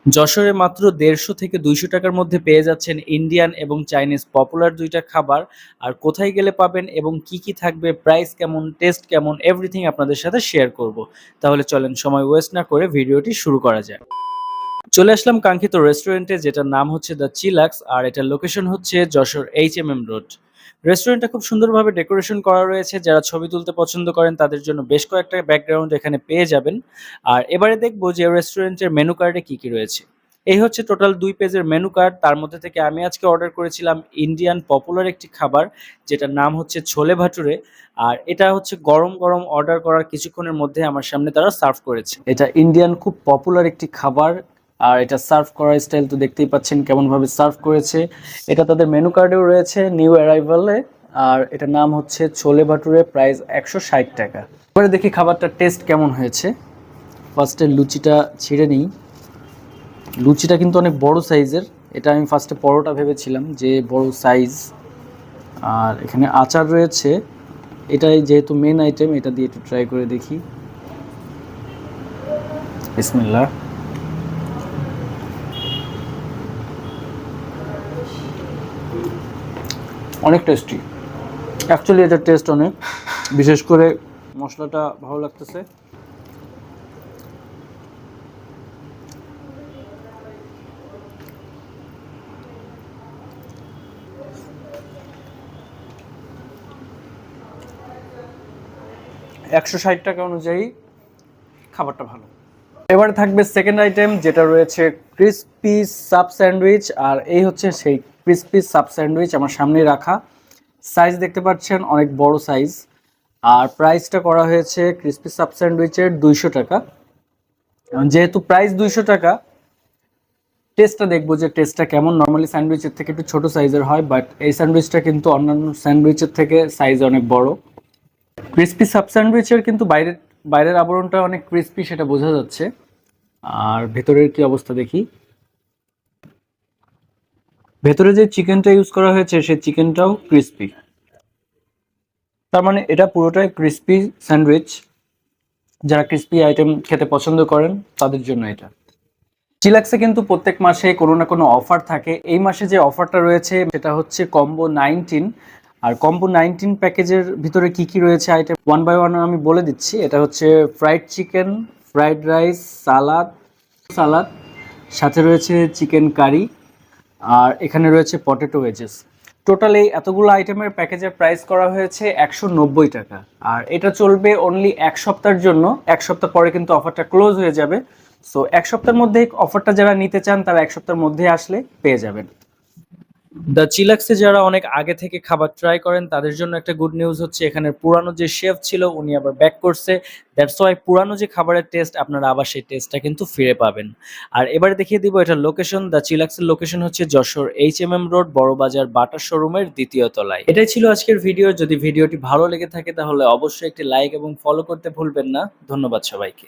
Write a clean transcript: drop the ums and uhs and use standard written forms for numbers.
যশোরে মাত্র ১৫০ থেকে ২০০ টাকার মধ্যে পেয়ে যাচ্ছেন ইন্ডিয়ান এবং চাইনিজ পপুলার ২ টা খাবার। আর কোথায় গেলে পাবেন এবং কি, কি থাকবে, প্রাইস কেমন, টেস্ট কেমন, এভরিথিং আপনাদের সাথে শেয়ার করব। তাহলে চলেন সময় ওয়েস্ট না করে ভিডিওটি শুরু করা যাক। চলে আসলাম কাঙ্ক্ষিত রেস্টুরেন্টে, যেটার নাম হচ্ছে দ্য চিলাক্স, আর এটার লোকেশন হচ্ছে যশোর এইচএমএম রোড। রেস্টুরেন্টটা খুব সুন্দরভাবে ডেকোরেশন করা রয়েছে। যারা ছবি তুলতে পছন্দ করেন তাদের জন্য বেশ কয়েকটা ব্যাকগ্রাউন্ড এখানে পেয়ে যাবেন। আর এবারে দেখবো যে রেস্টুরেন্টের মেনু কার্ডে কি কি রয়েছে। এই হচ্ছে টোটাল ২ পেজের মেনু কার্ড। তার মধ্যে থেকে আমি আজকে অর্ডার করেছিলাম ইন্ডিয়ান পপুলার একটি খাবার, যেটার নাম হচ্ছে ছোলে ভাটুরে। আর এটা হচ্ছে গরম গরম অর্ডার করার কিছুক্ষণের মধ্যে আমার সামনে তারা সার্ভ করেছে। এটা ইন্ডিয়ান খুব পপুলার একটি খাবার। আর এটা সার্ভ করার স্টাইল তো দেখতেই পাচ্ছেন কেমন ভাবে সার্ভ করেছে। এটা তাদের মেনু কার্ডেও রয়েছে নিউ অ্যারাইভালে। আর এটার নাম হচ্ছে ছোলে ভাটুরে, প্রাইস ১৬০ টাকা। এবারে দেখি খাবারটার টেস্ট কেমন হয়েছে। ফার্স্টে লুচিটা ছিঁড়ে নিই। লুচিটা কিন্তু অনেক বড় সাইজের। এটা আমি ফার্স্টে পরোটা ভেবেছিলাম যে বড় সাইজ। আর এখানে আচার রয়েছে। এটাই যেহেতু মেন আইটেম, এটা দিয়ে একটু ট্রাই করে দেখি। বিসমিল্লাহ। অনেক টেস্টি। অ্যাকচুয়ালি এটার টেস্ট অনেক, বিশেষ করে মশলাটা ভালো লাগতেছে। ৳১৬০ অনুযায়ী খাবারটা ভালো। এবারে থাকবে সেকেন্ড আইটেম, যেটা রয়েছে ক্রিসপি সাব স্যান্ডউইচ। আর এই হচ্ছে সেই ক্রিসপি সাব স্যান্ডউইচ আমার সামনে রাখা। সাইজ দেখতে পাচ্ছেন অনেক বড় সাইজ। আর প্রাইসটা করা হয়েছে ক্রিসপি সাব স্যান্ডউইচের ২০০ টাকা। যেহেতু প্রাইস ২০০ টাকা, টেস্টটা দেখবো যে টেস্টটা কেমন। নর্মালি স্যান্ডউইচের থেকে একটু ছোট সাইজের হয়, বাট এই স্যান্ডউইচটা কিন্তু অন্যান্য স্যান্ডউইচের থেকে সাইজ অনেক বড়। ক্রিসপি সাব স্যান্ডউইচের কিন্তু বাইরের আবরণটা অনেক ক্রিসপি, সেটা বোঝা যাচ্ছে। আর ভেতরের কি অবস্থা দেখি। ভেতরে যে চিকেনটা ইউজ করা হয়েছে সেই চিকেনটাও ক্রিসপি। তার মানে এটা পুরোটাই ক্রিসপি স্যান্ডউইচ। যারা ক্রিসপি আইটেম খেতে পছন্দ করেন তাদের জন্য এটা। চিলাক্সে কিন্তু প্রত্যেক মাসে কোনো না কোনো অফার থাকে। এই মাসে যে অফারটা রয়েছে সেটা হচ্ছে কম্বো 19। আর কম্বো 19 প্যাকেজের ভিতরে কি কি রয়েছে আইটেম ওয়ান বাই ওয়ান আমি বলে দিচ্ছি। এটা হচ্ছে ফ্রাইড চিকেন, ফ্রাইড রাইস, সালাদ সালাদ সাথে রয়েছে চিকেন কারি। আর এখানে রয়েছে পটেটো ওয়েজেস। টোটাল এই এতগুলো আইটেমের প্যাকেজের প্রাইস করা হয়েছে ১৯০ টাকা। আর এটা চলবে অনলি ১ সপ্তাহের জন্য। ১ সপ্তাহ পরে কিন্তু অফারটা ক্লোজ হয়ে যাবে। সো ১ সপ্তাহের মধ্যে অফারটা যারা নিতে চান তারা ১ সপ্তাহের মধ্যে আসলে পেয়ে যাবেন। দ্য চিলাক্সে যারা অনেক আগে থেকে খাবার ট্রাই করেন তাদের জন্য একটা গুড নিউজ হচ্ছে এখানের পুরানো যে শেফ ছিল উনি আবার ব্যাক করছে। দ্যাটস ওয়াই পুরানো যে খাবারের টেস্ট আপনারা আবার সেই টেস্টটা কিন্তু ফিরে পাবেন। আর এবারে দেখিয়ে দিব এটার লোকেশন। দ্য চিলাক্সের লোকেশন হচ্ছে যশোর এইচএমএম রোড, বড়বাজার বাটা শোরুমের ২য় তলায়। এটাই ছিল আজকের ভিডিও। যদি ভিডিওটি ভালো লেগে থাকে তাহলে অবশ্যই একটি লাইক এবং ফলো করতে ভুলবেন না। ধন্যবাদ সবাইকে।